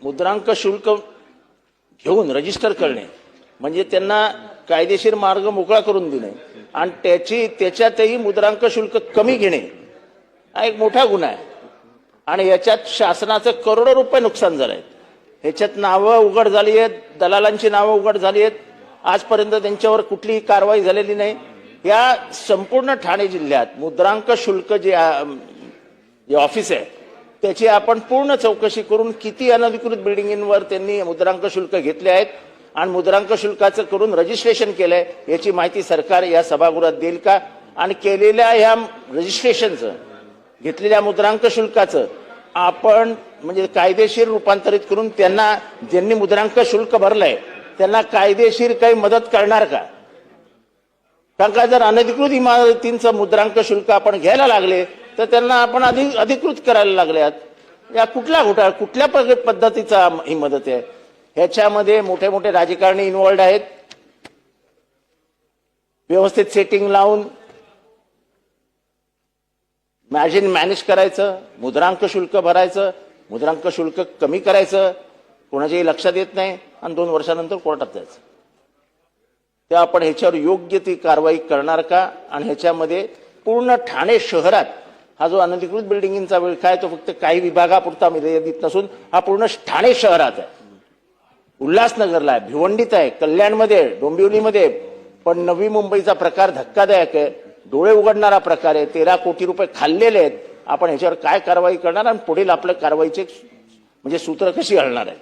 मुद्रांक शुल्क घेऊन रजिस्टर करणे म्हणजे त्यांना कायदेशीर मार्ग मोकळा करून देणे आणि त्याच्यातही मुद्रांक शुल्क कमी घेणे हा एक मोठा गुन्हा आहे आणि याच्यात शासनाचं करोडो रुपये नुकसान झालंय। ह्याच्यात नावं उघड झाली आहेत, दलालांची नावं उघड झाली आहेत, आजपर्यंत त्यांच्यावर कुठलीही कारवाई झालेली नाही। या संपूर्ण ठाणे जिल्ह्यात मुद्रांक शुल्क जे ऑफिस आहे त्याची आपण पूर्ण चौकशी करून किती अनधिकृत बिल्डिंगवर त्यांनी मुद्रांक शुल्क घेतले आहेत आणि मुद्रांक शुल्काचं करून रजिस्ट्रेशन केलंय याची माहिती सरकार या सभागृहात देईल का आणि केलेल्या या रजिस्ट्रेशनचं घेतलेल्या मुद्रांक शुल्काचं आपण म्हणजे कायदेशीर रूपांतरित करून त्यांना ज्यांनी मुद्रांक शुल्क भरलंय त्यांना कायदेशीर काही मदत करणार का? कारण का जर अनधिकृत इमारतींचं मुद्रांक शुल्क आपण घ्यायला लागले तर त्यांना आपण अधिकृत करायला लागल्यात। या कुठल्या घोटाळा कुठल्या पद्धतीचा ही मदत आहे? ह्याच्यामध्ये मोठे मोठे राजकारणी इन्व्हॉल्ड आहेत। व्यवस्थित सेटिंग लावून मार्जिन मॅनेज करायचं, मुद्रांक शुल्क भरायचं, मुद्रांक शुल्क कमी करायचं, कोणाच्याही लक्षात येत नाही आणि 2 वर्षानंतर कोर्टात जायचं। तेव्हा आपण ह्याच्यावर योग्य ती कारवाई करणार का? आणि ह्याच्यामध्ये पूर्ण ठाणे शहरात हा जो अनधिकृत बिल्डिंगचा विळखा आहे तो फक्त काही विभागापुरता मर्यादित नसून हा पूर्ण ठाणे शहरात आहे, उल्हासनगरला आहे, भिवंडीत आहे, कल्याणमध्ये आहे, डोंबिवलीमध्ये। पण नवी मुंबईचा प्रकार धक्कादायक आहे, डोळे उघडणारा प्रकार आहे। 13 कोटी रुपये खाल्लेले आहेत। आपण ह्याच्यावर काय कारवाई करणार आणि पुढील आपल्या कारवाईचे म्हणजे सूत्र कशी हलणार आहे?